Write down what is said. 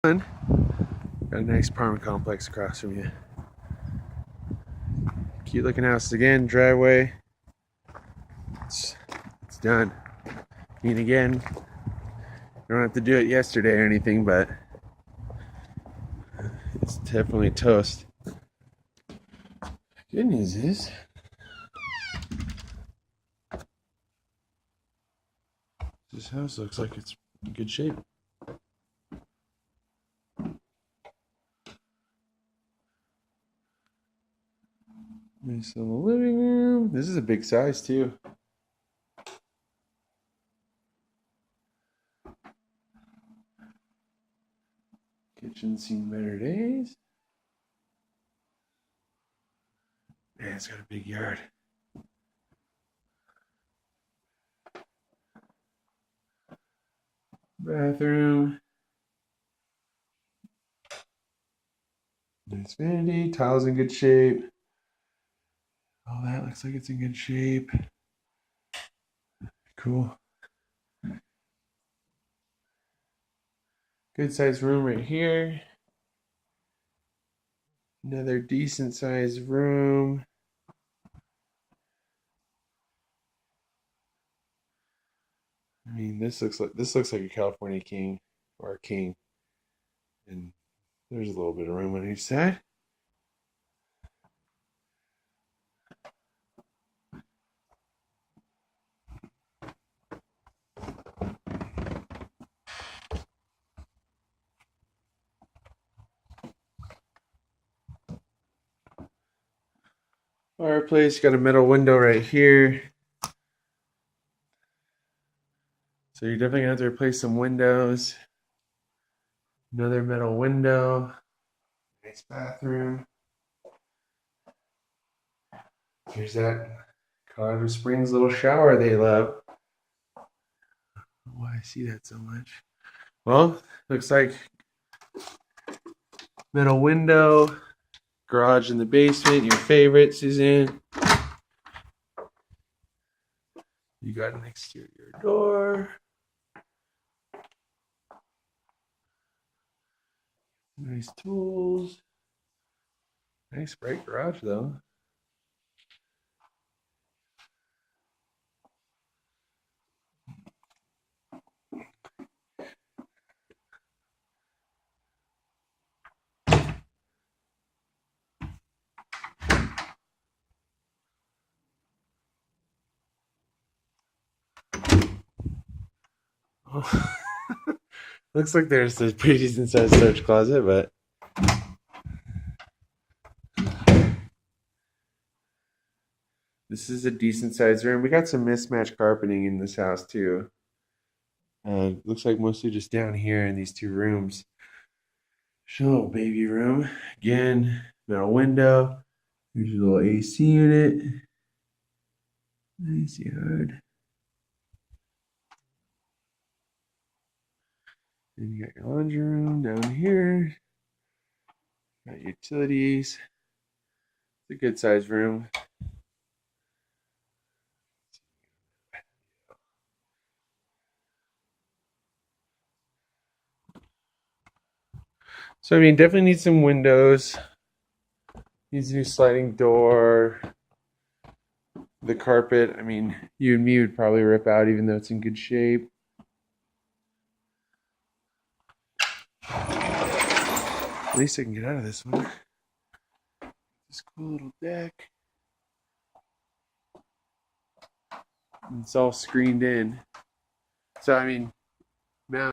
Got a nice apartment complex across from you. Cute looking house again, driveway. It's done. I mean, again, you don't have to do it yesterday or anything, but it's definitely toast. Good news is, this house looks like it's in good shape. Nice little living room. This is a big size too. Kitchen seen better days. Man, it's got a big yard. Bathroom. Nice vanity. Tiles in good shape. All that looks like it's in good shape. Cool. Good sized room right here. Another decent sized room. I mean, this looks like a California king or a king, and there's a little bit of room on each side. Fireplace, got a metal window right here. So you're definitely gonna have to replace some windows. Another metal window. Nice bathroom. Here's that Colorado Springs little shower they love. I don't know why I see that so much. Well, looks like metal window, garage in the basement, your favorite, Suzanne. You got an exterior door. Nice tools. Nice bright garage though. Oh. Looks like there's a pretty decent sized storage closet, but this is a decent sized room. We got some mismatched carpeting in this house too. Looks like mostly just down here in these two rooms. Show little baby room. Again, metal window. Here's your little AC unit. Nice yard. And you got your laundry room down here. Got utilities. It's a good sized room. So I mean, definitely needs some windows. Needs a new sliding door. The carpet, I mean, you and me would probably rip out even though it's in good shape. At least I can get out of this one. This cool little deck. And it's all screened in. So I mean,